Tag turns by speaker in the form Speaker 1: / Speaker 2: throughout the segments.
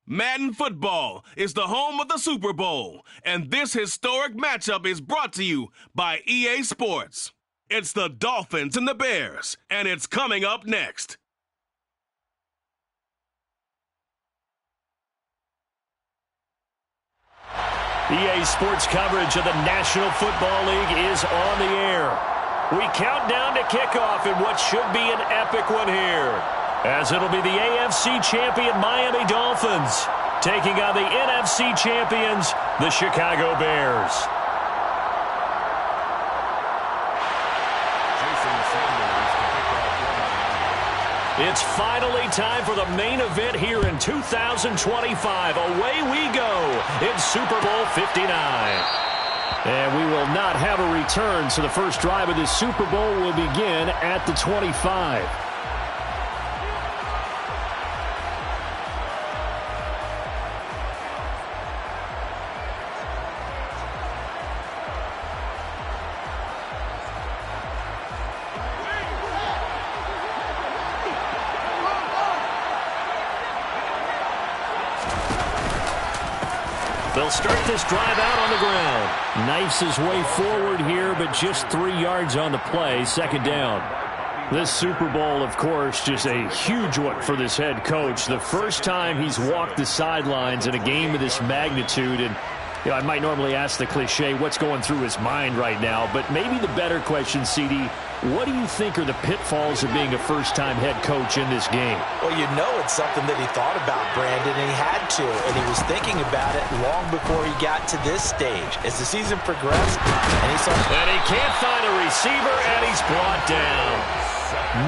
Speaker 1: Madden football is the home of the Super Bowl, and this historic matchup is brought to you by EA Sports. It's the Dolphins and the Bears, and it's coming up next.
Speaker 2: EA Sports coverage of the National Football League is on the air. We count down to kickoff in what should be an epic one here, as it'll be the AFC champion Miami Dolphins taking on the NFC champions, the Chicago Bears. It's finally time for the main event here in 2025. Away we go in Super Bowl 59. And we will not have a return, so the first drive of this Super Bowl will begin at the 25. They'll start this drive out on the ground. Knifes his way forward here, but just 3 yards on the play. Second down. This Super Bowl, of course, just a huge one for this head coach. The first time he's walked the sidelines in a game of this magnitude. And you know, I might normally ask the cliche, what's going through his mind right now? But maybe the better question, CD, what do you think are the pitfalls of being a first-time head coach in this game?
Speaker 3: Well, you know it's something that he thought about, Brandon, and he had to. And he was thinking about it long before he got to this stage. As the season progressed, and he saw...
Speaker 2: And he can't find a receiver, and he's brought down.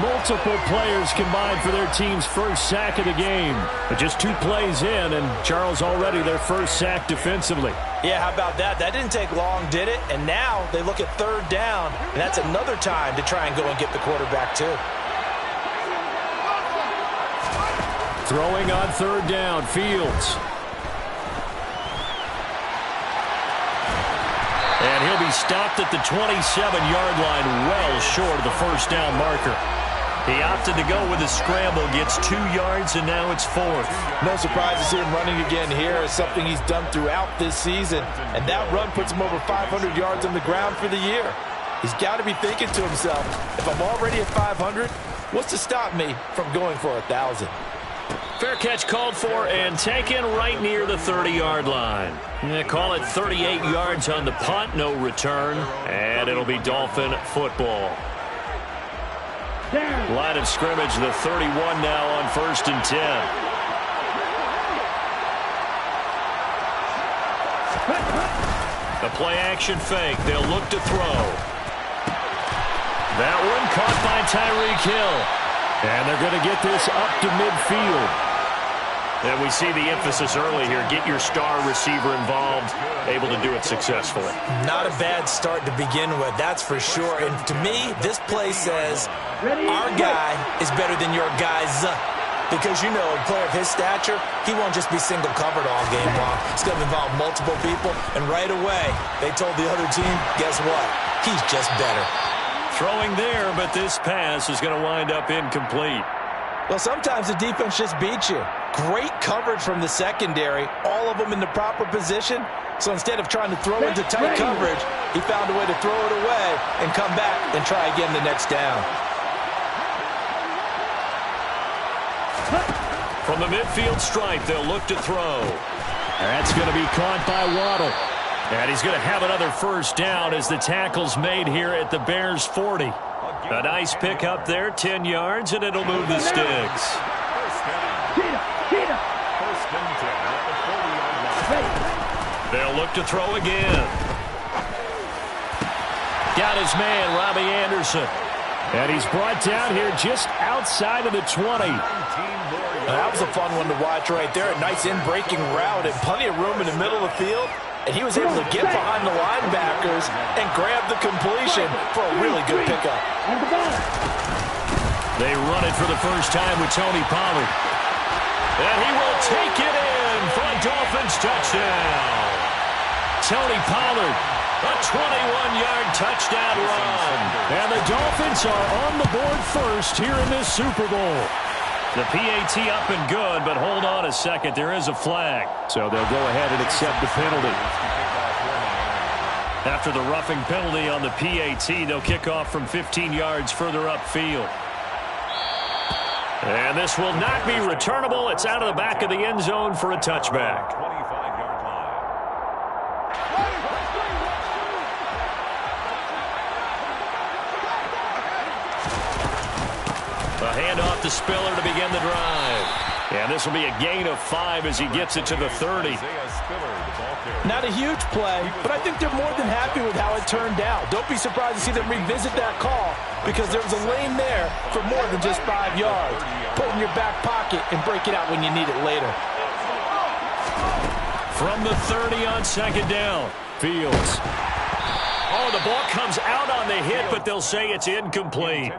Speaker 2: Multiple players combined for their team's first sack of the game. But just 2 plays in, and Charles already their first sack defensively.
Speaker 3: Yeah, how about that? That didn't take long, did it? And now they look at third down, and that's another time to try and go and get the quarterback too.
Speaker 2: Throwing on third down, Fields. And he'll be stopped at the 27-yard line, well short of the first down marker. He opted to go with a scramble, gets 2 yards, and now it's 4th.
Speaker 3: No surprise to see him running again here. It's something he's done throughout this season. And that run puts him over 500 yards on the ground for the year. He's got to be thinking to himself, if I'm already at 500, what's to stop me from going for 1,000?
Speaker 2: Fair catch called for and taken right near the 30-yard line. They call it 38 yards on the punt, no return, and it'll be Dolphin football. Line of scrimmage, the 31 now on 1st and 10. The play-action fake. They'll look to throw. That one caught by Tyreek Hill. And they're going to get this up to midfield. And we see the emphasis early here. Get your star receiver involved, able to do it successfully. Not a bad start to begin with, that's for sure. And to me, this play says, our guy is better than your guy's. Because, you know, a player of his stature, he won't just be single covered all game long. It's going to involve multiple people. And right away, they told the other team, guess what? He's just better. Throwing there, but this pass is going to wind up incomplete. Well, sometimes the defense just beats you. Great coverage from the secondary, all of them in the proper position. So instead of trying to throw into tight coverage, he found a way to throw it away and come back and try again the next down. From the midfield stripe, they'll look to throw. That's going to be caught by Waddle. And he's going to have another first down as the tackle's made here at the Bears' 40. A nice pick up there, 10 yards, and it'll move the sticks. They'll look to throw again. Got his man, Robbie Anderson. And he's brought down here just outside of the 20. That was a fun one to watch right there. A nice in-breaking route and plenty of room in the middle of the field. And he was able to get behind the linebackers and grab the completion for a really good pickup. They run it for the first time with Tony Pollard. And he will take it in for a Dolphins touchdown. Tony Pollard, a 21-yard touchdown run. And the Dolphins are on the board first here in this Super Bowl. The PAT up and good, but hold on a second. There is a flag. So they'll go ahead and accept the penalty. After the roughing penalty on the PAT, they'll kick off from 15 yards further upfield. And this will not be returnable. It's out of the back of the end zone for a touchback. A handoff to Spiller to begin the drive. And this will be a gain of 5 as he gets it to the 30.
Speaker 3: Not a huge play, but I think they're more than happy with how it turned out. Don't be surprised to see them revisit that call because there was a lane there for more than just 5 yards. Put it in your back pocket and break it out when you need it later.
Speaker 2: From the 30 on second down, Fields. Oh, the ball comes out on the hit, but they'll say it's incomplete.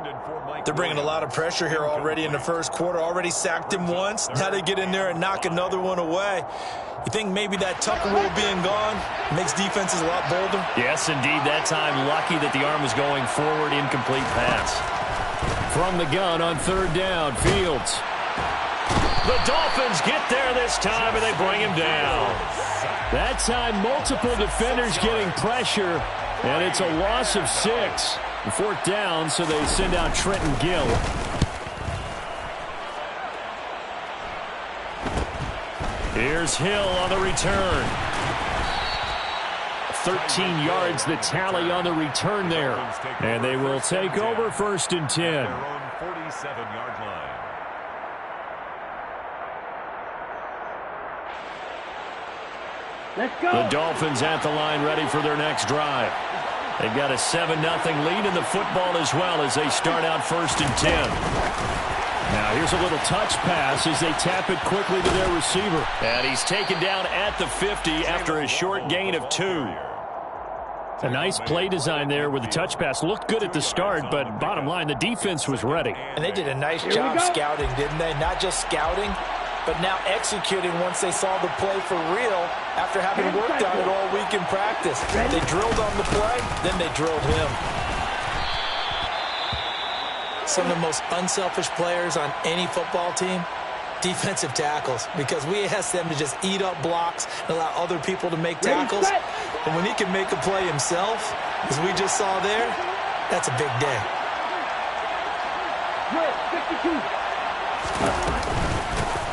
Speaker 3: They're bringing a lot of pressure here already in the first quarter. Already sacked him once. Now they get in there and knock another one away. You think maybe that Tucker rule being gone makes defenses a lot bolder?
Speaker 2: Yes, indeed. That time, lucky that the arm was going forward. Incomplete pass. From the gun on third down, Fields. The Dolphins get there this time, and they bring him down. That time, multiple defenders getting pressure, and it's a loss of 6. Fourth down, so they send out Trenton Gill. Here's Hill on the return. 13 yards the tally on the return there. And they will take over first and 10.
Speaker 4: Their own 47-yard line.
Speaker 5: Let's go.
Speaker 2: The Dolphins at the line ready for their next drive. They've got a 7-0 lead in the football as well as they start out first and 10. Now here's a little touch pass as they tap it quickly to their receiver. And he's taken down at the 50 after a short gain of 2. A nice play design there with the touch pass. Looked good at the start, but bottom line, the defense was ready.
Speaker 3: And they did a nice job scouting, didn't they? Not just scouting, but now executing once they saw the play for real after having worked on it all week in practice. They drilled on the play, then they drilled him. Some of the most unselfish players on any football team, defensive tackles, because we ask them to just eat up blocks and allow other people to make tackles. And when he can make a play himself, as we just saw there, that's a big day.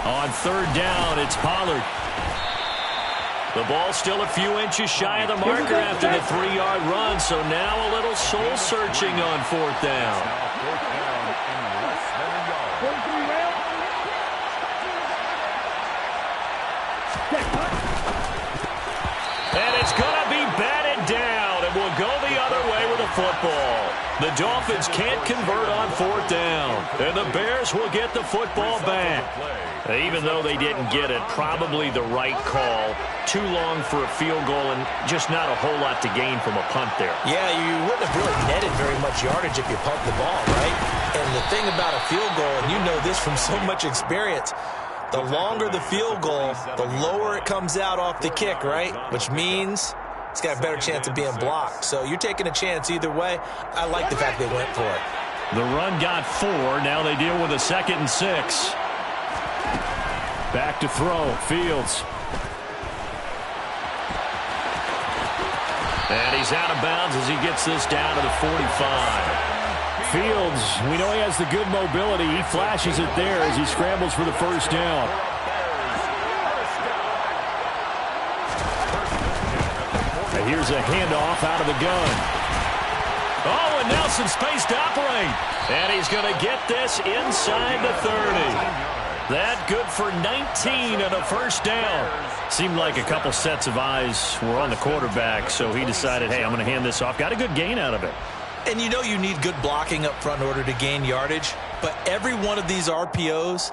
Speaker 2: On third down, it's Pollard. The ball still a few inches shy of the marker after the 3-yard run, so now a little soul-searching on fourth down. And it's going to be batted down, and we'll go the other way with the football. The Dolphins can't convert on fourth down, and the Bears will get the football back. Even though they didn't get it, probably the right call. Too long for a field goal and just not a whole lot to gain from a punt there.
Speaker 3: Yeah, you wouldn't have really netted very much yardage if you pumped the ball, right? And the thing about a field goal, and you know this from so much experience, the longer the field goal, the lower it comes out off the kick, right? Which means it's got a better chance of being blocked. So you're taking a chance either way. I like the fact they went for it.
Speaker 2: The run got 4. Now they deal with a 2nd and 6. Back to throw. Fields. And he's out of bounds as he gets this down to the 45. Fields, we know he has the good mobility. He flashes it there as he scrambles for the first down. And here's a handoff out of the gun. Oh, and Nelson space to operate. And he's going to get this inside the 30. That good for 19 and a first down. Seemed like a couple sets of eyes were on the quarterback, so he decided, hey, I'm going to hand this off. Got a good gain out of it.
Speaker 3: And you know you need good blocking up front in order to gain yardage. But every one of these RPOs,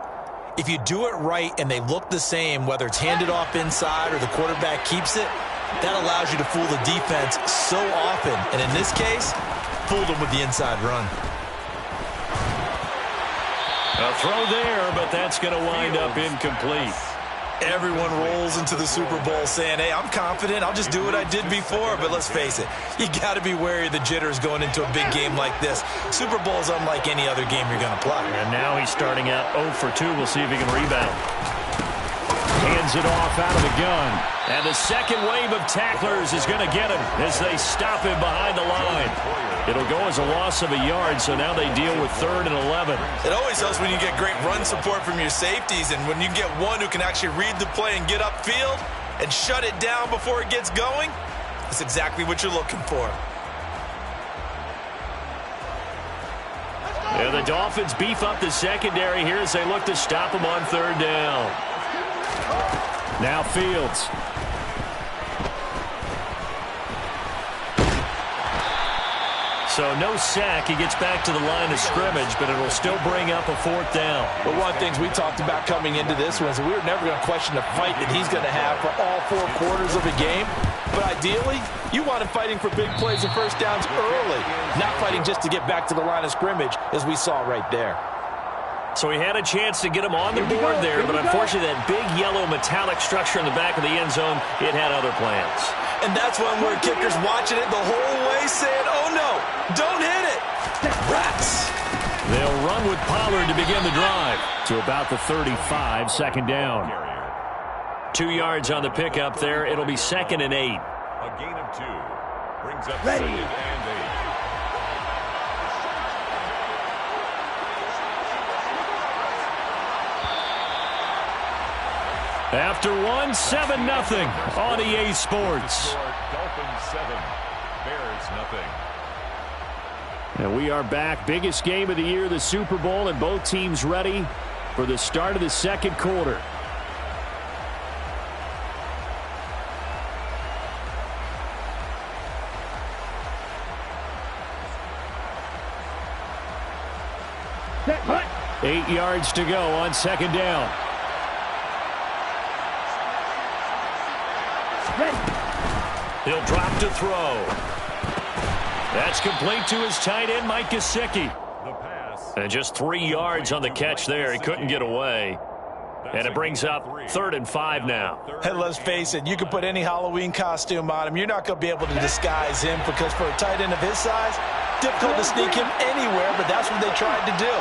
Speaker 3: if you do it right and they look the same, whether it's handed off inside or the quarterback keeps it, that allows you to fool the defense so often. And in this case, fooled them with the inside run.
Speaker 2: A throw there, but that's going to wind up incomplete.
Speaker 3: Everyone rolls into the Super Bowl saying, hey, I'm confident. I'll just do what I did before. But let's face it, you got to be wary of the jitters going into a big game like this. Super Bowl is unlike any other game you're going to play.
Speaker 2: And now he's starting out 0 for 2. We'll see if he can rebound. Hands it off out of the gun. And the second wave of tacklers is going to get him as they stop him behind the line. It'll go as a loss of a yard, so now they deal with 3rd and 11.
Speaker 3: It always helps when you get great run support from your safeties, and when you get one who can actually read the play and get upfield and shut it down before it gets going, that's exactly what you're looking for.
Speaker 2: And the Dolphins beef up the secondary here as they look to stop him on 3rd down. Now Fields. So no sack. He gets back to the line of scrimmage, but it'll still bring up a 4th down.
Speaker 3: But one of the things we talked about coming into this one is we were never going to question the fight that he's going to have for all 4 quarters of a game. But ideally, you want him fighting for big plays and first downs early, not fighting just to get back to the line of scrimmage, as we saw right there.
Speaker 2: So he had a chance to get him on the board there, but unfortunately that big yellow metallic structure in the back of the end zone, it had other plans.
Speaker 3: And that's one where kicker's watching it the whole way saying, oh no, don't hit it. Rats.
Speaker 2: They'll run with Pollard to begin the drive to about the 35, 2nd down. 2 yards on the pickup there. It'll be 2nd and 8.
Speaker 4: A gain of 2 brings up 2nd and 8.
Speaker 2: After 1, 7-0 on EA Sports.
Speaker 4: Dolphins 7, Bears 0.
Speaker 2: And we are back. Biggest game of the year, the Super Bowl, and both teams ready for the start of the 2nd quarter.
Speaker 5: Set.
Speaker 2: 8 yards to go on 2nd down. He'll drop to throw. That's complete to his tight end, Mike Gesicki. And just 3 yards on the catch there. He couldn't get away. And it brings up 3rd and 5 now.
Speaker 3: And let's face it, you can put any Halloween costume on him. You're not going to be able to disguise him because for a tight end of his size, difficult to sneak him anywhere, but that's what they tried to do.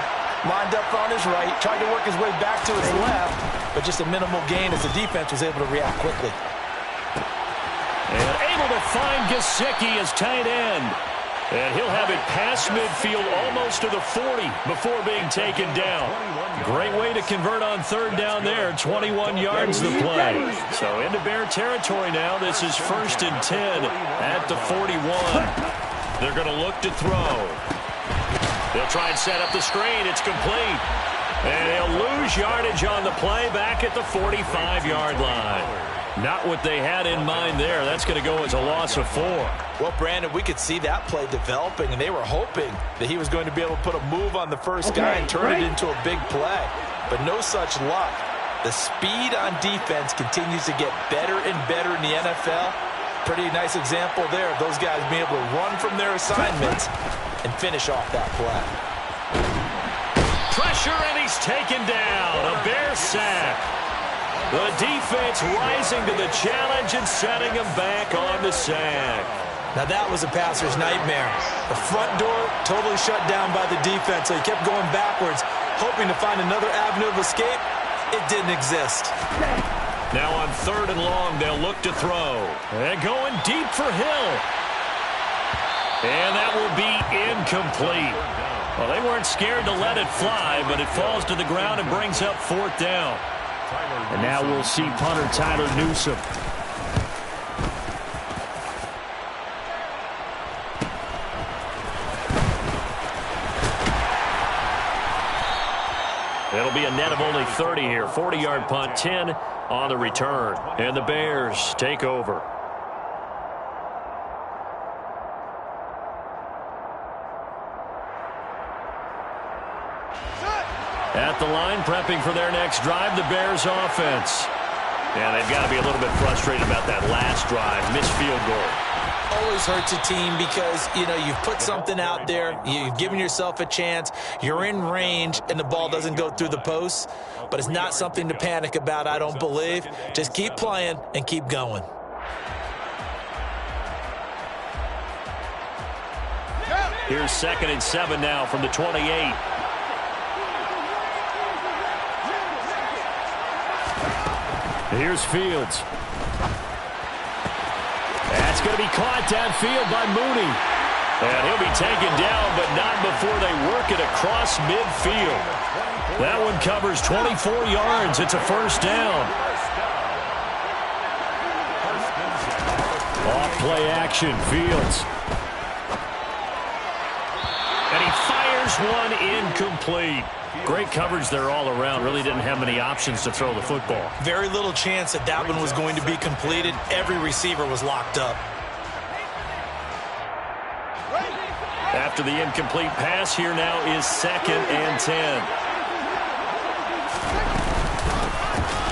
Speaker 3: Lined up on his right, tried to work his way back to his left, but just a minimal gain as the defense was able to react quickly.
Speaker 2: And able to find Gesicki as tight end. And he'll have it past midfield almost to the 40 before being taken down. Great way to convert on 3rd down there. 21 yards the play. So into Bear territory now. This is 1st and 10 at the 41. They're going to look to throw. They'll try and set up the screen. It's complete. And they'll lose yardage on the play back at the 45-yard line. Not what they had in mind there. That's going to go as a loss of 4.
Speaker 3: Well, Brandon, we could see that play developing, and they were hoping that he was going to be able to put a move on the first guy and turn it into a big play. But no such luck. The speed on defense continues to get better and better in the NFL. Pretty nice example there of those guys being able to run from their assignments and finish off that play.
Speaker 2: Pressure, and he's taken down. A Bear sack. The defense rising to the challenge and setting him back on the sack.
Speaker 3: Now that was a passer's nightmare. The front door totally shut down by the defense, so he kept going backwards, hoping to find another avenue of escape. It didn't exist.
Speaker 2: Now on 3rd and long, they'll look to throw. And going deep for Hill. And that will be incomplete. Well, they weren't scared to let it fly, but it falls to the ground and brings up 4th down. And now we'll see punter Tyler Newsome. It'll be a net of only 30 here. 40-yard punt, 10 on the return. And the Bears take over. At the line, prepping for their next drive, the Bears offense. And they've got to be a little bit frustrated about that last drive, missed field goal.
Speaker 3: always hurts a team because, you know, you've put something out there, you've given yourself a chance, you're in range, and the ball doesn't go through the posts. But it's not something to panic about, I don't believe. Just keep playing and keep going.
Speaker 2: Here's 2nd and 7 now from the 28. Here's Fields. That's going to be caught downfield by Mooney. And he'll be taken down, but not before they work it across midfield. That one covers 24 yards. It's a first down. Off play action, Fields. And he fires one incomplete. Great coverage there all around. Really didn't have many options to throw the football.
Speaker 3: Very little chance that that one was going to be completed. Every receiver was locked up.
Speaker 2: After the incomplete pass, here now is 2nd and 10.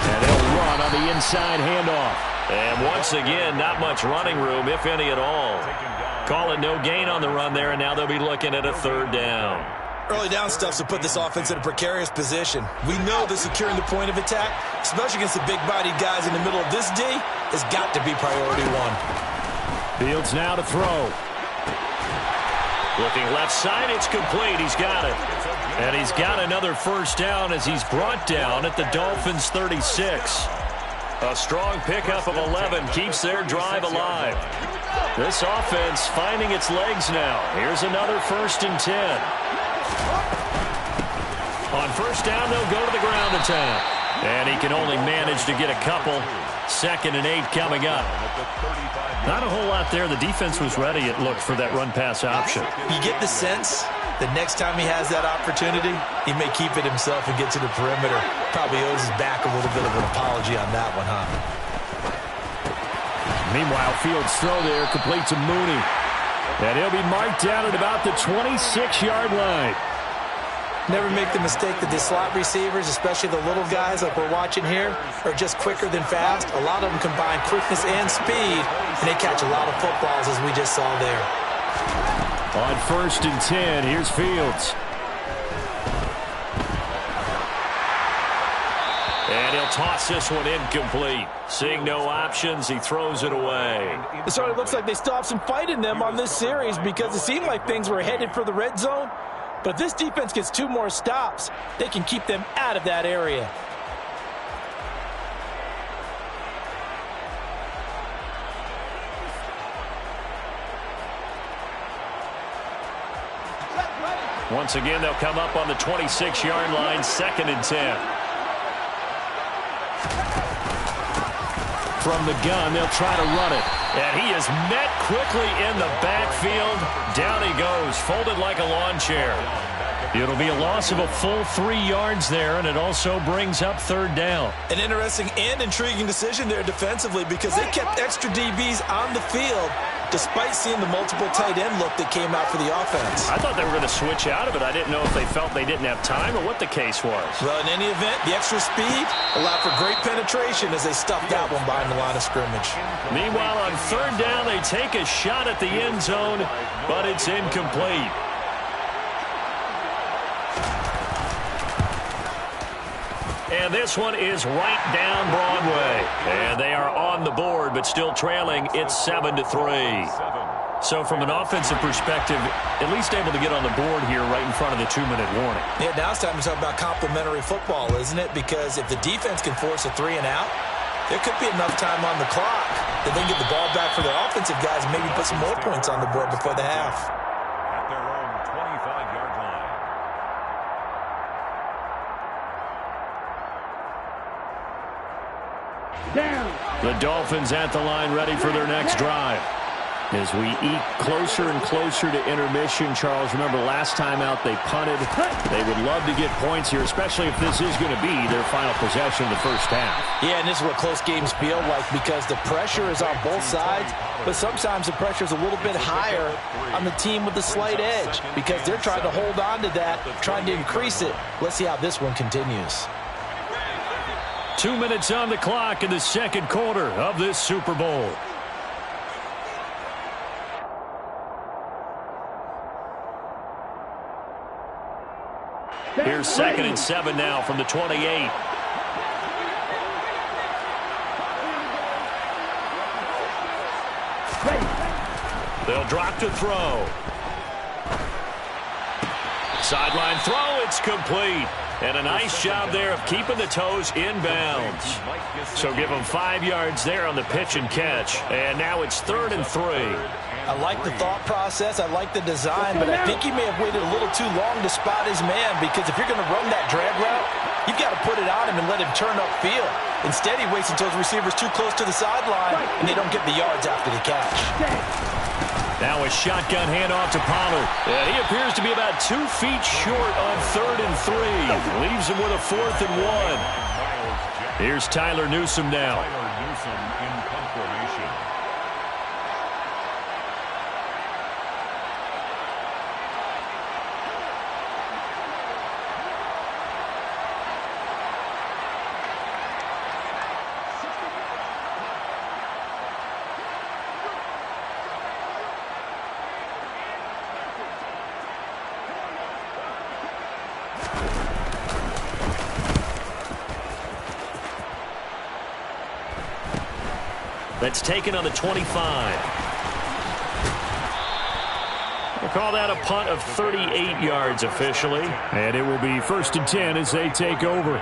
Speaker 2: And they'll run on the inside handoff. And once again, not much running room, if any at all. Call it no gain on the run there, and now they'll be looking at a 3rd down.
Speaker 3: Early down stuff to put this offense in a precarious position. We know that securing the point of attack, especially against the big-bodied guys in the middle of this D, has got to be priority one.
Speaker 2: Fields now to throw. Looking left side, it's complete. He's got it. And he's got another first down as he's brought down at the Dolphins' 36. A strong pickup of 11 keeps their drive alive. This offense finding its legs now. Here's another 1st and 10. On first down, they'll go to the ground attack. And he can only manage to get a couple. 2nd and 8 coming up. Not a whole lot there. The defense was ready, it looked, for that run-pass option.
Speaker 3: You get the sense that next time he has that opportunity, he may keep it himself and get to the perimeter. Probably owes his back a little bit of an apology on that one, huh?
Speaker 2: Meanwhile, Fields' throw there completes to Mooney. And he'll be marked down at about the 26-yard line.
Speaker 3: Never make the mistake that the slot receivers, especially the little guys like we're watching here, are just quicker than fast. A lot of them combine quickness and speed, and they catch a lot of footballs, as we just saw there.
Speaker 2: On 1st and 10, here's Fields. And he'll toss this one incomplete. Seeing no options, he throws it away.
Speaker 3: It sort of looks like they still have some fight in them on this series because it seemed like things were headed for the red zone. But if this defense gets 2 more stops, they can keep them out of that area.
Speaker 2: Once again, they'll come up on the 26-yard line, 2nd and 10. From the gun, they'll try to run it. And he is met quickly in the backfield. Down he goes, folded like a lawn chair. It'll be a loss of a full 3 yards there, and it also brings up 3rd down.
Speaker 3: An interesting and intriguing decision there defensively because they kept extra DBs on the field despite seeing the multiple tight end look that came out for the offense.
Speaker 2: I thought they were going to switch out of it. I didn't know if they felt they didn't have time or what the case was.
Speaker 3: Well, in any event, the extra speed allowed for great penetration as they stuffed that one behind the line of scrimmage.
Speaker 2: Meanwhile, on 3rd down, they take a shot at the end zone, but it's incomplete. And this one is right down Broadway. And they are on the board, but still trailing. It's 7-3. So from an offensive perspective, at least able to get on the board here right in front of the 2-minute warning.
Speaker 3: Yeah, now it's time to talk about complementary football, isn't it? Because if the defense can force a 3 and out, there could be enough time on the clock that they can get the ball back for their offensive guys and maybe put some more points on the board before the half.
Speaker 4: At their own 25-yard line.
Speaker 5: Down.
Speaker 2: The Dolphins at the line ready for their next drive. As we eat closer and closer to intermission, Charles, remember last time out they punted. They would love to get points here, especially if this is going to be their final possession of the first half.
Speaker 3: Yeah, and this is what close games feel like because the pressure is on both sides, but sometimes the pressure is a little bit higher on the team with the slight edge because they're trying to hold on to that, trying to increase it. Let's see how this one continues.
Speaker 2: 2 minutes on the clock in the second quarter of this Super Bowl. Here's 2nd and 7 now from the 28. They'll drop to throw. Sideline throw, it's complete. And a nice job there of keeping the toes inbounds. So give them 5 yards there on the pitch and catch. And now it's 3rd and 3.
Speaker 3: I like the thought process. I like the design, but I think he may have waited a little too long to spot his man, because if you're going to run that drag route, you've got to put it on him and let him turn upfield. Instead, he waits until his receiver's too close to the sideline, and they don't get the yards after the catch.
Speaker 2: Now a shotgun handoff to Pollard. And he appears to be about 2 feet short on 3rd and 3. Leaves him with a 4th and 1. Here's Tyler Newsome now.
Speaker 4: In confirmation.
Speaker 2: That's taken on the 25. We'll call that a punt of 38 yards officially.
Speaker 6: And it will be 1st and 10 as they take over.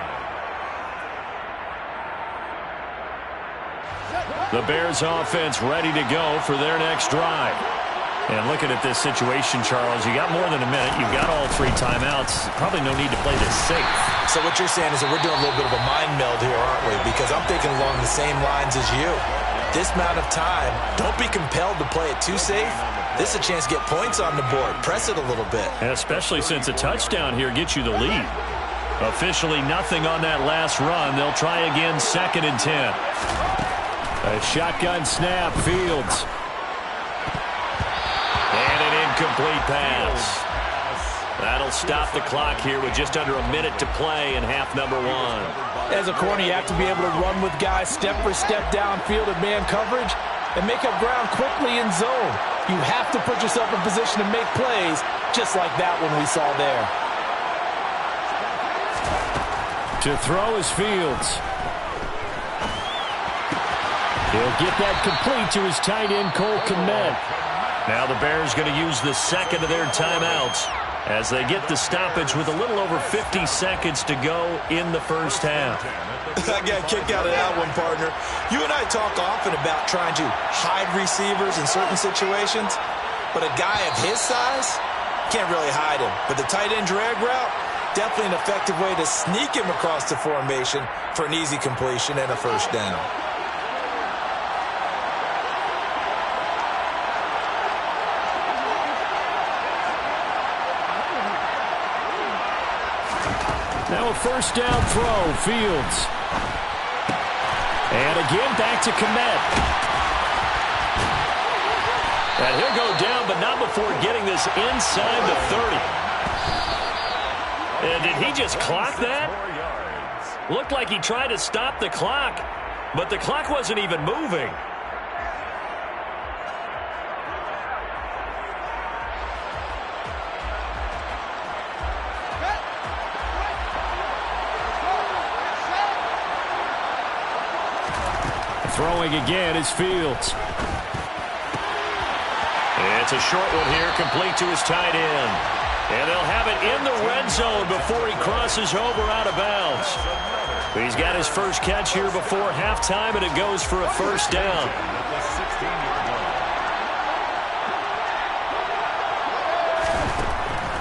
Speaker 2: The Bears offense ready to go for their next drive. And looking at this situation, Charles, you got more than a minute. You've got all 3 timeouts. Probably no need to play this safe.
Speaker 3: So what you're saying is that we're doing a little bit of a mind meld here, aren't we? Because I'm thinking along the same lines as you. This amount of time, don't be compelled to play it too safe. This is a chance to get points on the board. Press it a little bit.
Speaker 2: And especially since a touchdown here gets you the lead. Officially nothing on that last run. They'll try again, 2nd and 10.
Speaker 6: A shotgun snap, Fields.
Speaker 2: And an incomplete pass. That'll stop the clock here with just under a minute to play in half number 1.
Speaker 3: As a corner, you have to be able to run with guys step for step downfield in man coverage and make up ground quickly in zone. You have to put yourself in position to make plays, just like that one we saw there.
Speaker 6: To throw is Fields. He'll get that complete to his tight end, Cole Kmet.
Speaker 2: Now the Bears going to use the 2nd of their timeouts as they get the stoppage with a little over 50 seconds to go in the first half.
Speaker 3: I got a kick out of that one, partner. You and I talk often about trying to hide receivers in certain situations, but a guy of his size can't really hide him. But the tight end drag route, definitely an effective way to sneak him across the formation for an easy completion and a first down.
Speaker 6: Now a first down throw, Fields. And again back to Kmet.
Speaker 2: And he'll go down, but not before getting this inside the 30. And did he just clock that? Looked like he tried to stop the clock, but the clock wasn't even moving.
Speaker 6: Throwing again is Fields.
Speaker 2: It's a short one here, complete to his tight end. And they'll have it in the red zone before he crosses over out of bounds. He's got his first catch here before halftime, and it goes for a first down.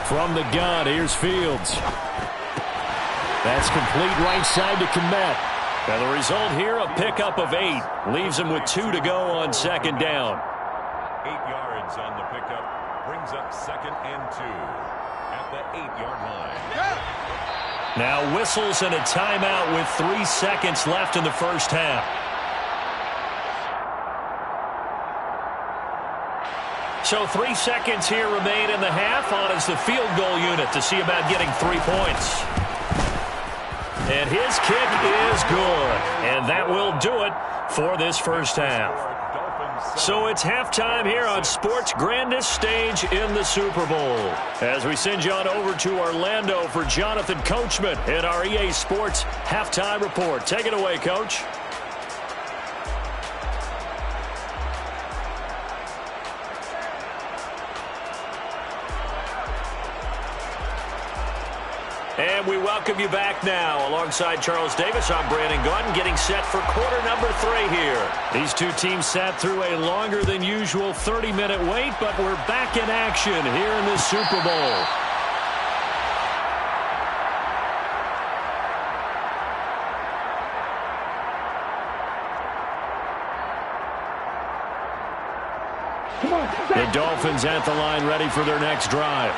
Speaker 6: From the gun, here's Fields. That's complete right side to Kmet.
Speaker 2: Now the result here, a pickup of 8. Leaves him with 2 to go on 2nd down.
Speaker 4: 8 yards on the pickup. Brings up 2nd and 2 at the 8-yard line.
Speaker 2: Now whistles and a timeout with 3 seconds left in the first half. So 3 seconds here remain in the half. On is the field goal unit to see about getting 3 points. And his kick is good. And that will do it for this first half. So it's halftime here on sports' grandest stage in the Super Bowl. As we send you on over to Orlando for Jonathan Coachman in our EA Sports Halftime Report. Take it away, Coach. And we welcome you back now. Alongside Charles Davis, I'm Brandon Gaudin, getting set for quarter number 3 here. These two teams sat through a longer than usual 30-minute wait, but we're back in action here in the Super Bowl. The Dolphins at the line, ready for their next drive.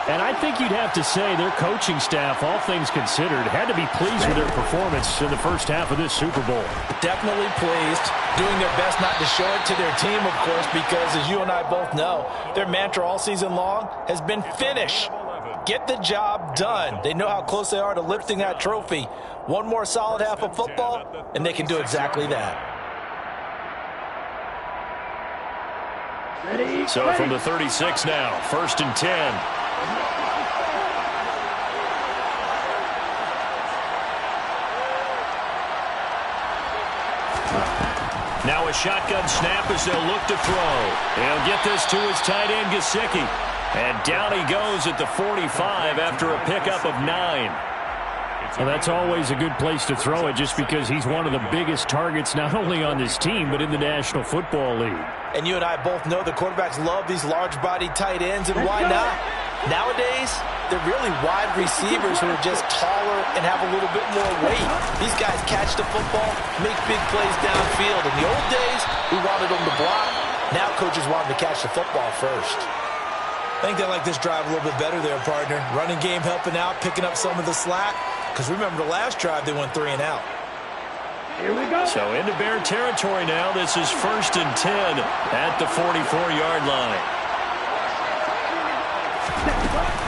Speaker 2: And I think you'd have to say their coaching staff, all things considered, had to be pleased with their performance in the first half of this Super Bowl.
Speaker 3: Definitely pleased, doing their best not to show it to their team, of course, because as you and I both know, their mantra all season long has been finish. Get the job done. They know how close they are to lifting that trophy. One more solid half of football, and they can do exactly that.
Speaker 2: So from the 36 now, 1st and 10. Now a shotgun snap as they'll look to throw. He'll get this to his tight end, Gesicki. And down he goes at the 45 after a pickup of 9.
Speaker 6: Well, that's always a good place to throw it just because he's one of the biggest targets not only on this team but in the National Football League.
Speaker 3: And you and I both know the quarterbacks love these large-bodied tight ends, and why not? Nowadays, they're really wide receivers who are just taller and have a little bit more weight. These guys catch the football, make big plays downfield. In the old days, we wanted them to block. Now coaches want them to catch the football first.
Speaker 7: I think they like this drive a little bit better there, partner. Running game helping out, picking up some of the slack. Because remember the last drive, they went 3 and out.
Speaker 5: Here we go.
Speaker 2: So into Bear territory now. This is 1st and 10 at the 44-yard line.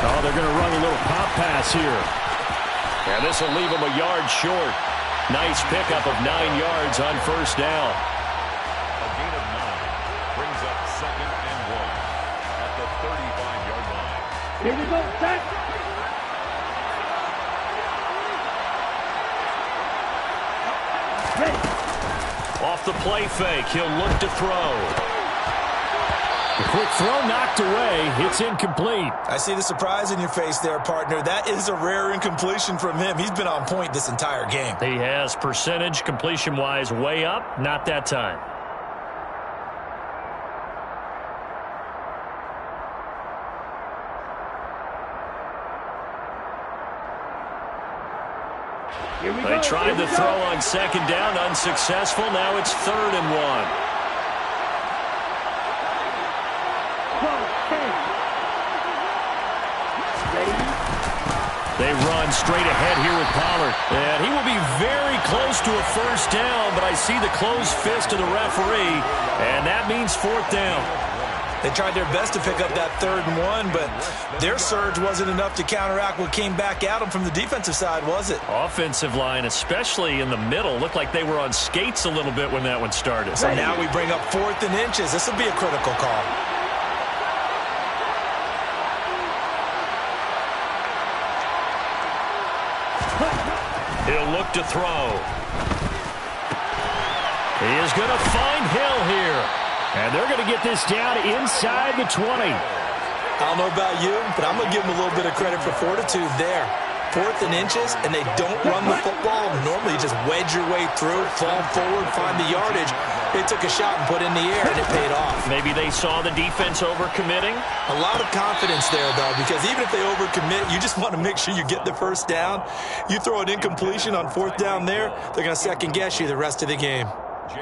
Speaker 6: Oh, they're going to run a little pop pass here.
Speaker 2: And this will leave them a yard short. Nice pickup of 9 yards on 1st down.
Speaker 4: A gain of 9 brings up 2nd and 1 at the 35-yard line.
Speaker 5: Here we go. Set.
Speaker 2: Off the play fake, he'll look to throw.
Speaker 6: The quick throw knocked away. It's incomplete.
Speaker 7: I see the surprise in your face there, partner. That is a rare incompletion from him. He's been on point this entire game.
Speaker 2: He has percentage completion-wise way up. Not that time. They tried the throw on 2nd down, unsuccessful. Now it's 3rd and 1. They run straight ahead here with Pollard. And he will be very close to a 1st down, but I see the closed fist of the referee, and that means 4th down.
Speaker 7: They tried their best to pick up that 3rd and 1, but their surge wasn't enough to counteract what came back at them from the defensive side, was it?
Speaker 2: Offensive line, especially in the middle, looked like they were on skates a little bit when that one started.
Speaker 7: So now we bring up 4th and inches. This will be a critical call.
Speaker 2: He'll look to throw. He is going to find Hill here.
Speaker 6: And they're going to get this down inside the 20.
Speaker 7: I don't know about you, but I'm going to give them a little bit of credit for fortitude there. 4th and inches, and they don't run the football. Normally, you just wedge your way through, fall forward, find the yardage. They took a shot and put it in the air, and it paid off.
Speaker 2: Maybe they saw the defense overcommitting.
Speaker 7: A lot of confidence there, though, because even if they overcommit, you just want to make sure you get the 1st down. You throw an incompletion on 4th down there, they're going to second-guess you the rest of the game.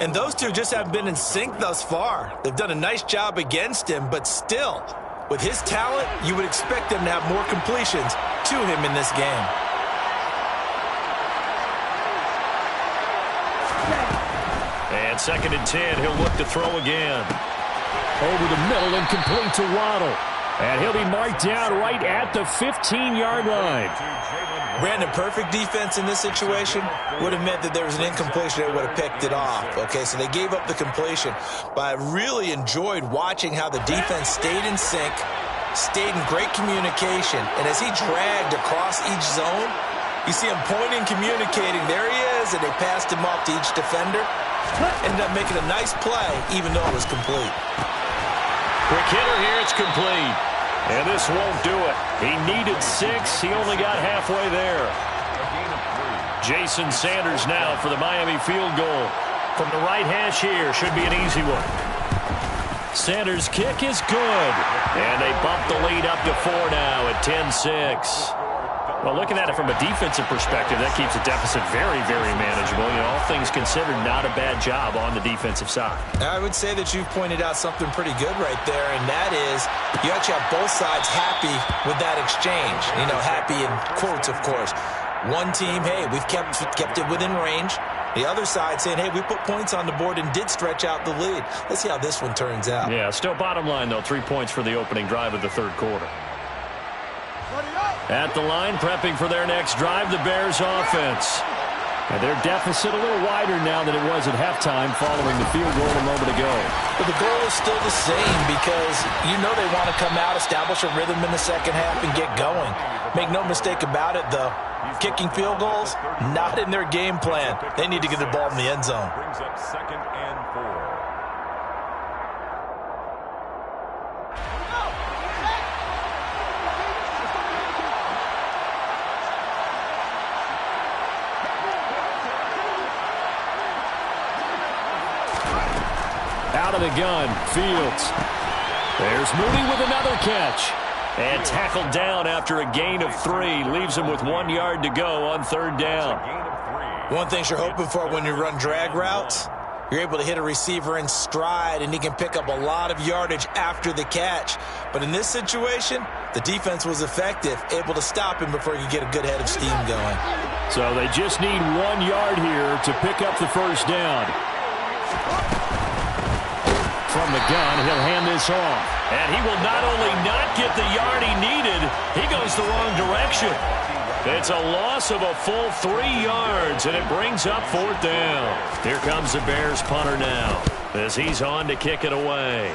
Speaker 7: And those two just haven't been in sync thus far. They've done a nice job against him, but still, with his talent, you would expect them to have more completions to him in this game.
Speaker 2: And 2nd and 10, he'll look to throw again.
Speaker 6: Over the middle and complete to Waddle. And he'll be marked down right at the 15-yard line.
Speaker 7: Brandon, perfect defense in this situation would have meant that there was an incompletion that would have picked it off. Okay, so they gave up the completion. But I really enjoyed watching how the defense stayed in sync, stayed in great communication. And as he dragged across each zone, you see him pointing, communicating. There he is, and they passed him off to each defender. Ended up making a nice play, even though it was complete.
Speaker 2: Quick hitter here, it's complete. And this won't do it. He needed 6. He only got halfway there. Jason Sanders now for the Miami field goal. From the right hash here, should be an easy one. Sanders' kick is good. And they bump the lead up to 4 now at 10-6. Well, looking at it from a defensive perspective, that keeps the deficit very, very manageable. You know, all things considered, not a bad job on the defensive side.
Speaker 7: I would say that you've pointed out something pretty good right there, and that is you actually have both sides happy with that exchange. You know, happy in quotes, of course. One team, hey, we've kept it within range. The other side saying, hey, we put points on the board and did stretch out the lead. Let's see how this one turns out.
Speaker 2: Yeah, still bottom line, though, 3 points for the opening drive of the third quarter. At the line, prepping for their next drive, the Bears offense. And their deficit a little wider now than it was at halftime following the field goal a moment ago.
Speaker 7: But the goal is still the same because you know they want to come out, establish a rhythm in the second half, and get going. Make no mistake about it, though. Kicking field goals, not in their game plan. They need to get the ball in the end zone.
Speaker 4: Brings up 2nd and 4.
Speaker 6: Out of the gun, Fields. There's Mooney with another catch.
Speaker 2: And tackled down after a gain of 3. Leaves him with 1 yard to go on 3rd down.
Speaker 7: One thing you're hoping for when you run drag routes, you're able to hit a receiver in stride, and he can pick up a lot of yardage after the catch. But in this situation, the defense was effective, able to stop him before he could get a good head of steam going.
Speaker 6: So they just need 1 yard here to pick up the first down. From the gun, he'll hand this off.
Speaker 2: And he will not only not get the yard he needed, he goes the wrong direction. It's a loss of a full 3 yards, and it brings up 4th down. Here comes the Bears punter now as he's on to kick it away.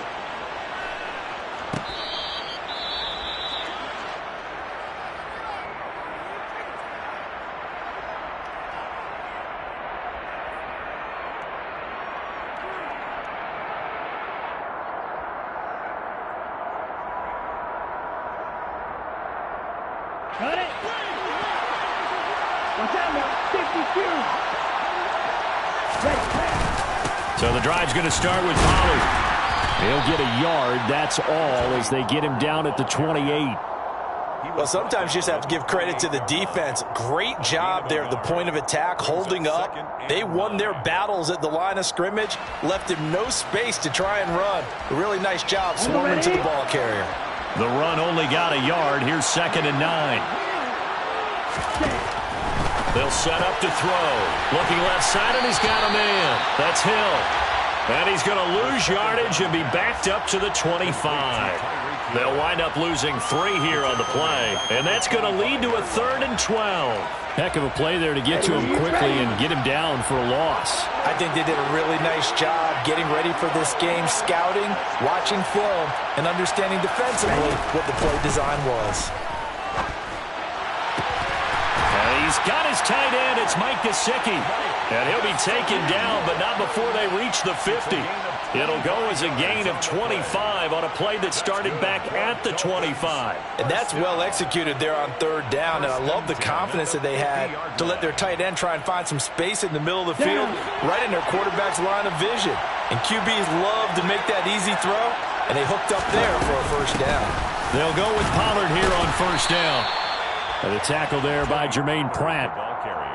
Speaker 5: Got it. Watch out now. 52.
Speaker 6: So the drive's going to start with Pollard. He'll get a yard, that's all, as they get him down at the 28.
Speaker 7: Well, sometimes you just have to give credit to the defense. Great job there at the point of attack, holding up. They won their battles at the line of scrimmage, left him no space to try and run. A really nice job swarming to the ball carrier.
Speaker 2: The run only got a yard. Here's 2nd and 9. They'll set up to throw. Looking left side, and he's got a man. That's Hill. And he's going to lose yardage and be backed up to the 25. They'll wind up losing 3 here on the play. And that's going to lead to a 3rd and 12.
Speaker 6: Heck of a play there to get to him quickly and get him down for a loss.
Speaker 7: I think they did a really nice job getting ready for this game, scouting, watching film, and understanding defensively what the play design was.
Speaker 2: And he's got his tight end. It's Mike Gesicki. And he'll be taken down, but not before they reach the 50. It'll go as a gain of 25 on a play that started back at the 25.
Speaker 7: And that's well executed there on 3rd down. And I love the confidence that they had to let their tight end try and find some space in the middle of the field, right in their quarterback's line of vision. And QBs love to make that easy throw, and they hooked up there for a 1st down.
Speaker 2: They'll go with Pollard here on 1st down.
Speaker 6: And the tackle there by Jermaine Pratt.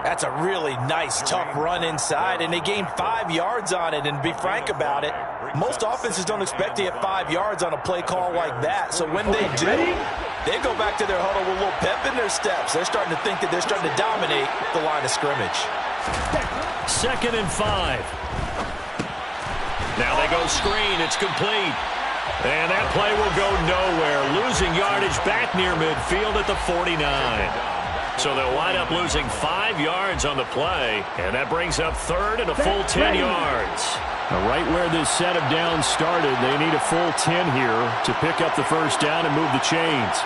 Speaker 7: That's a really nice, tough run inside, and they gained 5 yards on it. And to be frank about it, most offenses don't expect to get 5 yards on a play call like that. So when they do, they go back to their huddle with a little pep in their steps. They're starting to think that they're starting to dominate the line of scrimmage.
Speaker 2: 2nd and 5. Now they go screen. It's complete. And that play will go nowhere. Losing losing yardage back near midfield at the 49. So they'll wind up losing 5 yards on the play, and that brings up third and a full 10 yards.
Speaker 6: Now, right where this set of downs started, they need a full 10 here to pick up the first down and move the chains.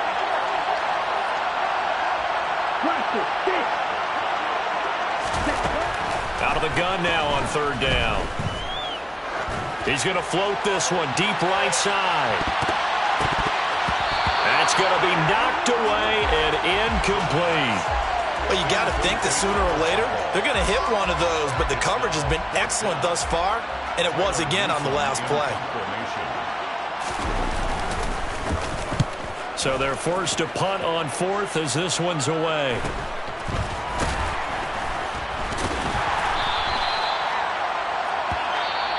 Speaker 2: Out of the gun now on third down. He's going to float this one deep right side. That's going to be knocked away and incomplete.
Speaker 7: Well, you got to think that sooner or later they're going to hit one of those, but the coverage has been excellent thus far, and it was again on the last play.
Speaker 2: So they're forced to punt on fourth as this one's away.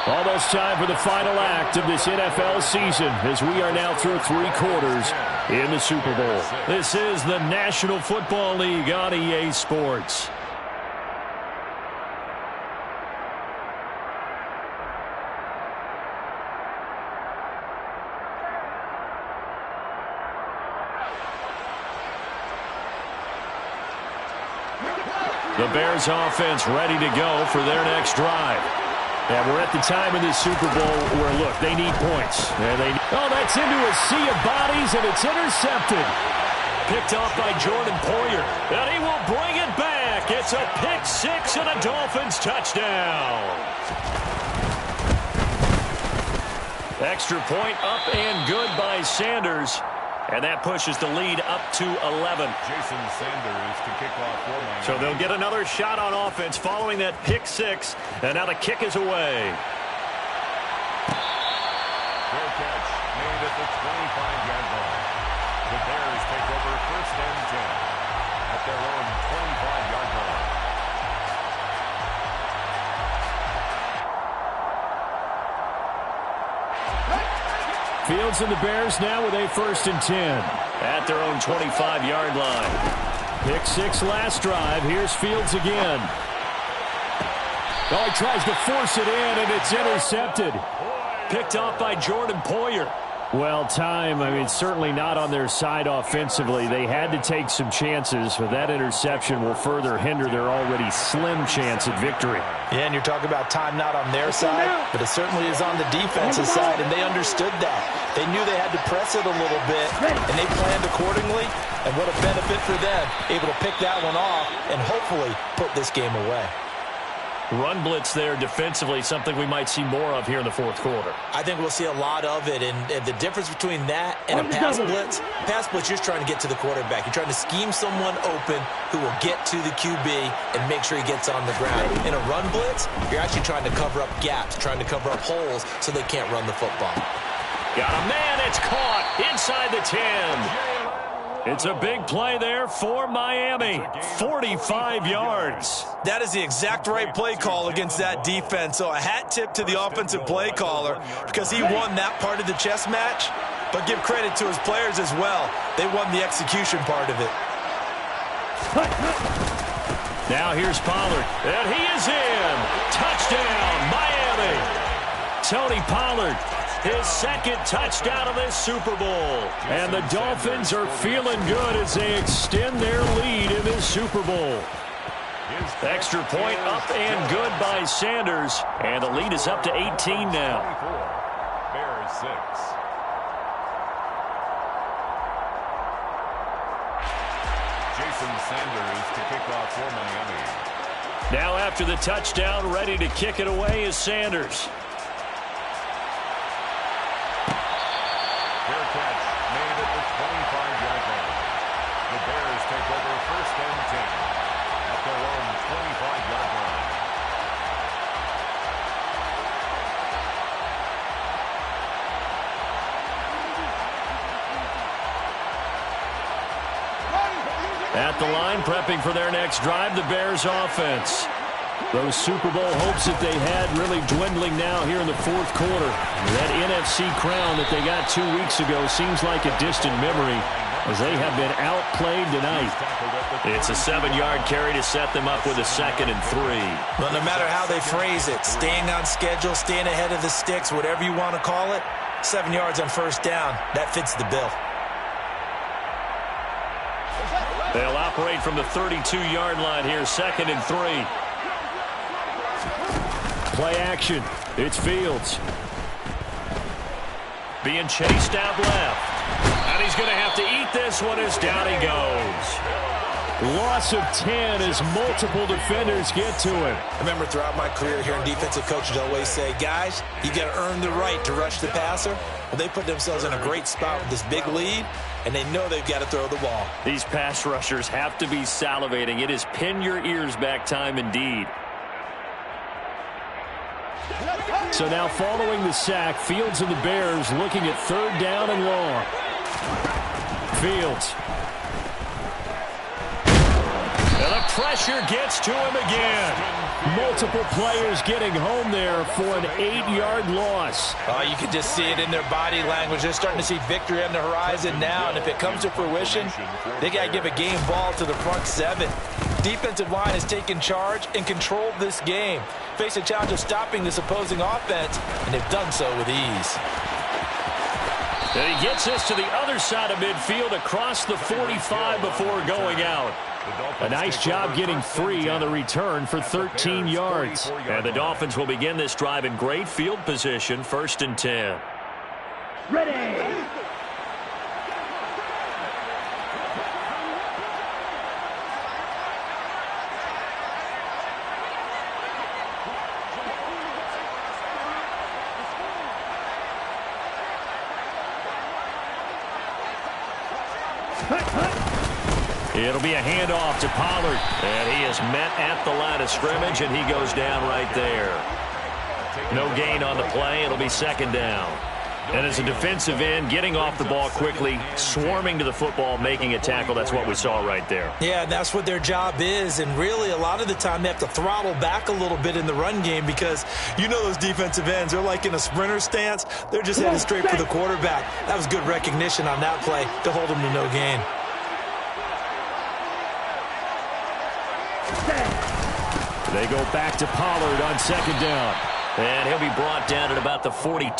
Speaker 6: Almost time for the final act of this NFL season as we are now through 3 quarters in the Super Bowl.
Speaker 2: This is the National Football League on EA Sports. The Bears offense ready to go for their next drive.
Speaker 6: And we're at the time in this Super Bowl where, look, they need points. Oh, that's into a sea of bodies, and it's intercepted.
Speaker 2: Picked off by Jordan Poyer. And he will bring it back. It's a pick 6 and a Dolphins touchdown. Extra point up and good by Sanders. And that pushes the lead up to 11.
Speaker 4: Jason Sanders to kick off for Miami.
Speaker 2: So they'll get another shot on offense following that pick 6. And now the kick is away.
Speaker 4: Fair catch made at the 25-yard line. The Bears take over first and 10 at their own 25-yard line.
Speaker 6: Fields and the Bears now with a first and 10.
Speaker 2: At their own 25-yard line.
Speaker 6: Pick 6 last drive. Here's Fields again. Oh, he tries to force it in, and it's intercepted.
Speaker 2: Picked off by Jordan Poyer.
Speaker 6: Well, time, certainly not on their side offensively. They had to take some chances, but that interception will further hinder their already slim chance at victory.
Speaker 3: Yeah, and you're talking about time not on their side, but it certainly is on the defensive side, and they understood that. They knew they had to press it a little bit, and they planned accordingly, and what a benefit for them, able to pick that one off and hopefully put this game away.
Speaker 2: Run blitz there defensively, something we might see more of here in the fourth quarter.
Speaker 7: I think we'll see a lot of it, and the difference between that and a pass blitz, you're just trying to get to the quarterback. You're trying to scheme someone open who will get to the QB and make sure he gets on the ground. In a run blitz, you're actually trying to cover up gaps, trying to cover up holes so they can't run the football.
Speaker 2: Got a man, it's caught inside the 10. It's a big play there for Miami. 45 yards.
Speaker 7: That is the exact right play call against that defense. So a hat tip to the offensive play caller because he won that part of the chess match. But give credit to his players as well. They won the execution part of it.
Speaker 2: Now here's Pollard. And he is in. Touchdown, Miami. Tony Pollard. His second touchdown of this Super Bowl.
Speaker 6: And the Dolphins are feeling good as they extend their lead in this Super Bowl.
Speaker 2: Extra point up and good by Sanders. And the lead is up to 18 now.
Speaker 4: Bears 6. Jason Sanders to kick off for Miami.
Speaker 2: Now after the touchdown, ready to kick it away is Sanders.
Speaker 4: Fair catch made at the 25-yard line. The Bears take over first and 10 at their own 25-yard line.
Speaker 2: At the line, prepping for their next drive, the Bears offense.
Speaker 6: Those Super Bowl hopes that they had really dwindling now here in the fourth quarter. That NFC crown that they got 2 weeks ago seems like a distant memory as they have been outplayed tonight.
Speaker 2: It's a 7-yard carry to set them up with a 2nd and 3.
Speaker 7: Well, no matter how they phrase it, staying on schedule, staying ahead of the sticks, whatever you want to call it, 7 yards on first down, that fits the bill.
Speaker 6: They'll operate from the 32-yard line here, 2nd and 3. Play action. It's Fields. Being chased out left. And he's going to have to eat this one as down he goes. Loss of 10 as multiple defenders get to him.
Speaker 7: I remember throughout my career hearing defensive coaches always say, guys, you got to earn the right to rush the passer. Well, they put themselves in a great spot with this big lead, and they know they've got to throw the ball.
Speaker 6: These pass rushers have to be salivating. It is pin your ears back time indeed. So now following the sack, Fields and the Bears looking at 3rd down and long. Fields. And the pressure gets to him again. Multiple players getting home there for an 8-yard loss.
Speaker 3: Oh, you can just see it in their body language. They're starting to see victory on the horizon now, and if it comes to fruition, they got to give a game ball to the front 7. Defensive line has taken charge and controlled this game. Face a challenge of stopping this opposing offense, and they've done so with ease.
Speaker 6: And he gets this to the other side of midfield across the 45 before going out. A nice job getting free on the return for 13 yards. And the Dolphins will begin this drive in great field position, 1st and 10.
Speaker 5: Ready.
Speaker 6: It'll be a handoff to Pollard. And he is met at the line of scrimmage, and he goes down right there. No gain on the play. It'll be 2nd down. And as a defensive end, getting off the ball quickly, swarming to the football, making a tackle, that's what we saw right there.
Speaker 7: Yeah, that's what their job is. And really, a lot of the time, they have to throttle back a little bit in the run game because you know those defensive ends, they're like in a sprinter stance. They're just headed straight for the quarterback. That was good recognition on that play to hold them to no gain.
Speaker 6: They go back to Pollard on 2nd down. And he'll be brought down at about the 42.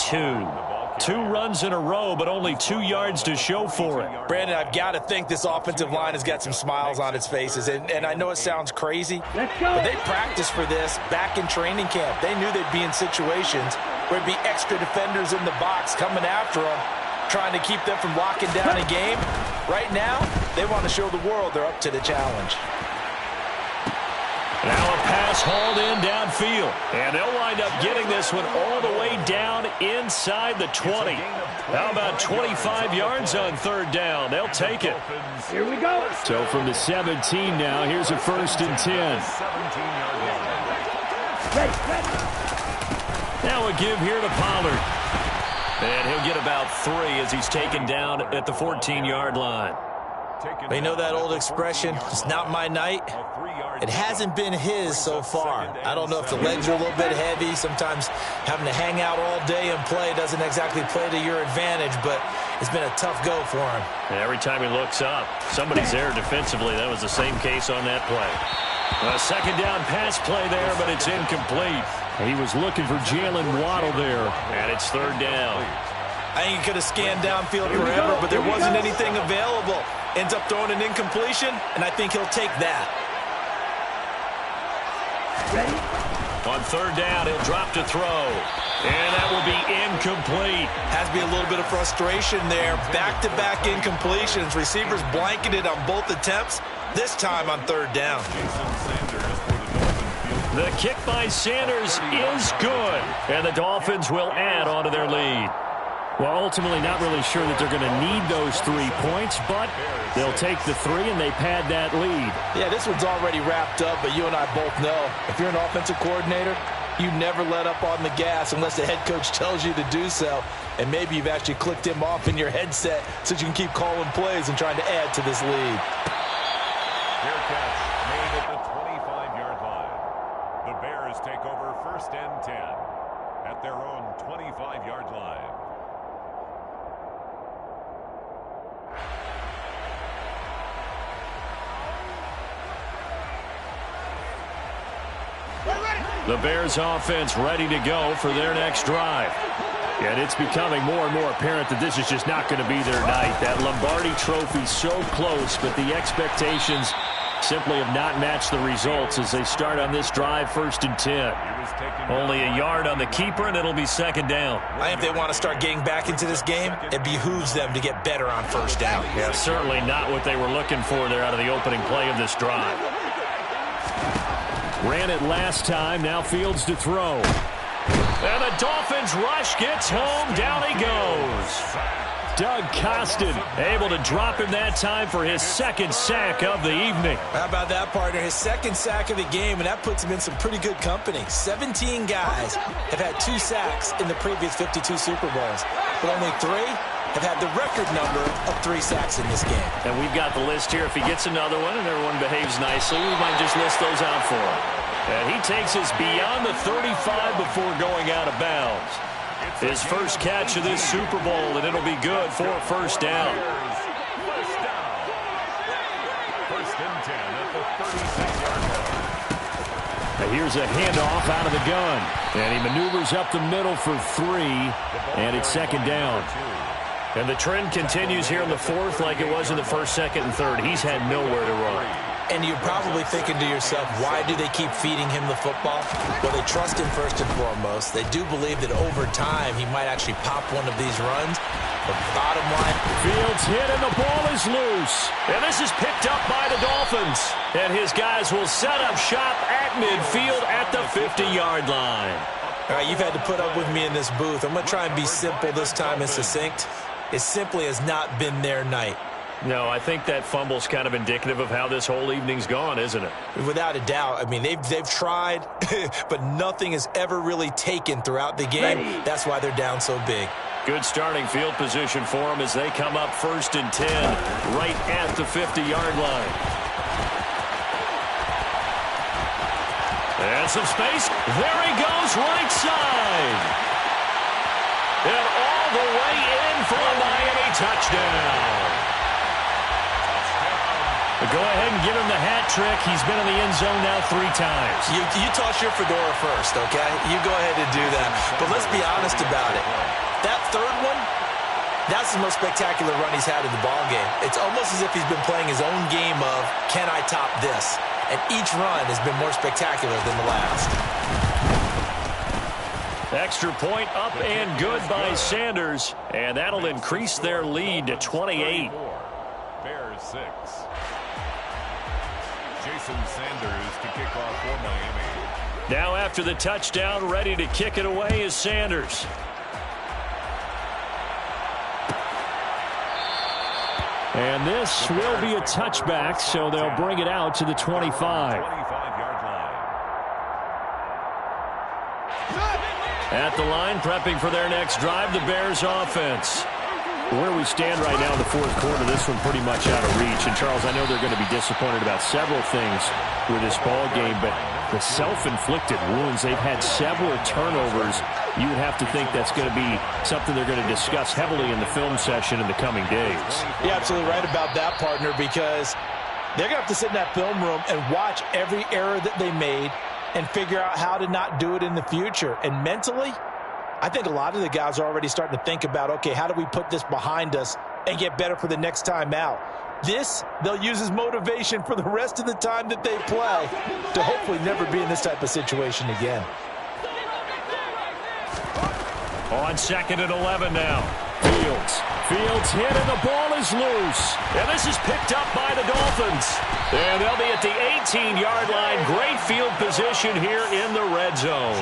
Speaker 6: 2 runs in a row, but only 2 yards to show for it.
Speaker 3: Brandon, I've got to think this offensive line has got some smiles on its faces. And I know it sounds crazy, but they practiced for this back in training camp. They knew they'd be in situations where there'd be extra defenders in the box coming after them, trying to keep them from locking down a game. Right now, they want to show the world they're up to the challenge.
Speaker 6: Now a pass hauled in downfield. And they'll wind up getting this one all the way down inside the 20. How about 25 yards on 3rd down? They'll take it.
Speaker 5: Here we go.
Speaker 6: So from the 17 now, here's a 1st and 10. Now a give here to Pollard. And he'll get about 3 as he's taken down at the 14-yard line.
Speaker 7: You know that old expression, it's not my night? It hasn't been his so far. I don't know if the legs are a little bit heavy. Sometimes having to hang out all day and play doesn't exactly play to your advantage, but it's been a tough go for him.
Speaker 6: And every time he looks up, somebody's there defensively. That was the same case on that play. A 2nd down pass play there, but it's incomplete. He was looking for Jalen Waddle there. And it's 3rd down.
Speaker 7: I think he could have scanned downfield forever, but there wasn't anything available. Ends up throwing an incompletion, and I think he'll take that.
Speaker 5: Ready?
Speaker 6: On 3rd down, he'll drop to throw. And that will be incomplete.
Speaker 7: Has to be a little bit of frustration there. Back-to-back incompletions. Receivers blanketed on both attempts, this time on 3rd down.
Speaker 6: The kick by Sanders is good. And the Dolphins will add on to their lead. Well, ultimately not really sure that they're going to need those 3 points, but they'll take the 3 and they pad that lead.
Speaker 3: Yeah, this one's already wrapped up, but you and I both know if you're an offensive coordinator, you never let up on the gas unless the head coach tells you to do so. And maybe you've actually clicked him off in your headset so you can keep calling plays and trying to add to this lead.
Speaker 4: Fair catch made at the 25-yard line. The Bears take over 1st and 10 at their own 25-yard line.
Speaker 6: The Bears offense ready to go for their next drive. And it's becoming more and more apparent that this is just not going to be their night. That Lombardi Trophy so close, but the expectations simply have not matched the results as they start on this drive 1st and 10.
Speaker 2: Only a yard on the keeper, and it'll be 2nd down.
Speaker 7: I think if they want to start getting back into this game, it behooves them to get better on 1st down.
Speaker 2: Yeah, certainly not what they were looking for there out of the opening play of this drive.
Speaker 6: Ran it last time, now Fields to throw.
Speaker 2: And the Dolphins rush gets home, down he goes.
Speaker 6: Doug Costin able to drop him that time for his 2nd sack of the evening.
Speaker 7: How about that, partner? His 2nd sack of the game, and that puts him in some pretty good company. 17 guys have had 2 sacks in the previous 52 Super Bowls, but only 3 have had the record number of 3 sacks in this game.
Speaker 2: And we've got the list here. If he gets another one and everyone behaves nicely, we might just list those out for him.
Speaker 6: And he takes us beyond the 35 before going out of bounds. His first catch of this Super Bowl, and it'll be good for a 1st down.
Speaker 4: 1st and 10 at the 36-yard line.
Speaker 6: Now here's a handoff out of the gun. And he maneuvers up the middle for 3, and it's 2nd down.
Speaker 2: And the trend continues here in the 4th like it was in the 1st, 2nd, and 3rd. He's had nowhere to run.
Speaker 7: And you're probably thinking to yourself, why do they keep feeding him the football? Well, they trust him first and foremost. They do believe that over time he might actually pop one of these runs. But bottom line,
Speaker 6: Fields hit and the ball is loose.
Speaker 2: And this is picked up by the Dolphins. And his guys will set up shop at midfield at the 50-yard line.
Speaker 7: All right, you've had to put up with me in this booth. I'm going to try and be simple this time and succinct. It simply has not been their night.
Speaker 2: No, I think that fumble's kind of indicative of how this whole evening's gone, isn't it?
Speaker 7: Without a doubt. I mean, they've tried, but nothing has ever really taken throughout the game. That's why they're down so big.
Speaker 6: Good starting field position for them as they come up 1st and 10 right at the 50-yard line.
Speaker 2: And some space. There he goes, right side. And all the way in for a Miami touchdown.
Speaker 6: But go ahead and give him the hat trick. He's been in the end zone now 3 times.
Speaker 7: You toss your fedora first, okay? You go ahead and do that. But let's be honest about it. That 3rd one, that's the most spectacular run he's had in the ballgame. It's almost as if he's been playing his own game of, can I top this? And each run has been more spectacular than the last.
Speaker 6: Extra point up and good by Sanders. And that'll increase their lead to 28.
Speaker 4: Bears 6. Jason Sanders to kick off for Miami.
Speaker 6: Now after the touchdown, ready to kick it away is Sanders. And this will be a touchback, so they'll bring it out to the 25.
Speaker 4: 25-yard line.
Speaker 6: At the line, prepping for their next drive, the Bears offense. Where we stand right now in the 4th quarter, this one pretty much out of reach. And, Charles, I know they're going to be disappointed about several things with this ball game, but the self-inflicted wounds, they've had several turnovers. You would have to think that's going to be something they're going to discuss heavily in the film session in the coming days.
Speaker 3: You're absolutely right about that, partner, because they're going to have to sit in that film room and watch every error that they made and figure out how to not do it in the future. And mentally, I think a lot of the guys are already starting to think about, okay, how do we put this behind us and get better for the next time out? This, they'll use as motivation for the rest of the time that they play to hopefully never be in this type of situation again.
Speaker 6: On 2nd and 11 now. Fields hit and the ball is loose.
Speaker 2: And this is picked up by the Dolphins. And they'll be at the 18-yard line. Great field position here in the red zone.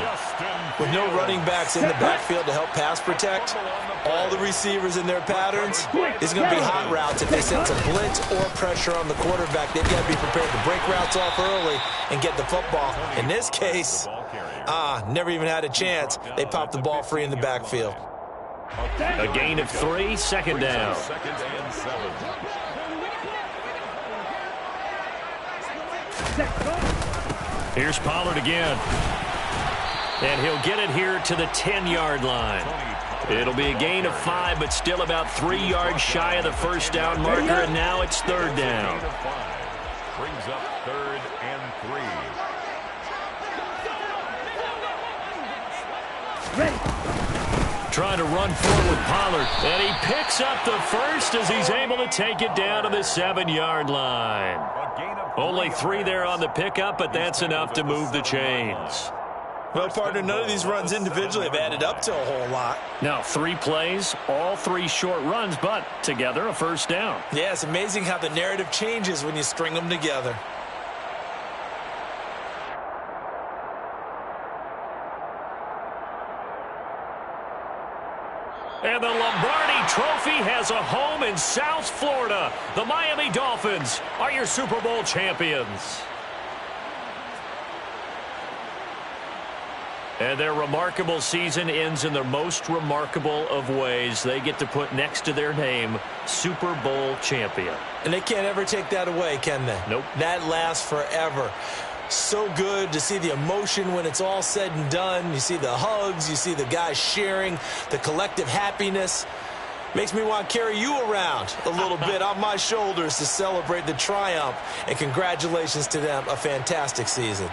Speaker 7: With no running backs in the backfield to help pass protect, all the receivers in their patterns, it's going to be hot routes. If they sense a blitz or pressure on the quarterback, they've got to be prepared to break routes off early and get the football. In this case, never even had a chance. They popped the ball free in the backfield.
Speaker 2: A gain of 3, 2nd down.
Speaker 4: 2nd and 7.
Speaker 6: Here's Pollard again.
Speaker 2: And he'll get it here to the 10-yard line. It'll be a gain of 5, but still about 3 yards shy of the 1st down marker, and now it's 3rd down.
Speaker 4: Brings up 3rd and 3.
Speaker 6: trying to run forward with Pollard. And he picks up the first as he's able to take it down to the 7-yard line. Only 3 there on the pickup, but that's enough to move the chains.
Speaker 3: Well, partner, none of these runs individually have added up to a whole lot.
Speaker 6: Now, 3 plays, all 3 short runs, but together a first down.
Speaker 3: Yeah, it's amazing how the narrative changes when you string them together.
Speaker 6: And the Lombardi Trophy has a home in South Florida. The Miami Dolphins are your Super Bowl champions. And their remarkable season ends in the most remarkable of ways. They get to put next to their name, Super Bowl champion.
Speaker 3: And they can't ever take that away, can they?
Speaker 6: Nope.
Speaker 3: That lasts forever. So good to see the emotion when it's all said and done. You see the hugs, you see the guys sharing, the collective happiness. Makes me want to carry you around a little bit on my shoulders to celebrate the triumph. And congratulations to them, a fantastic season.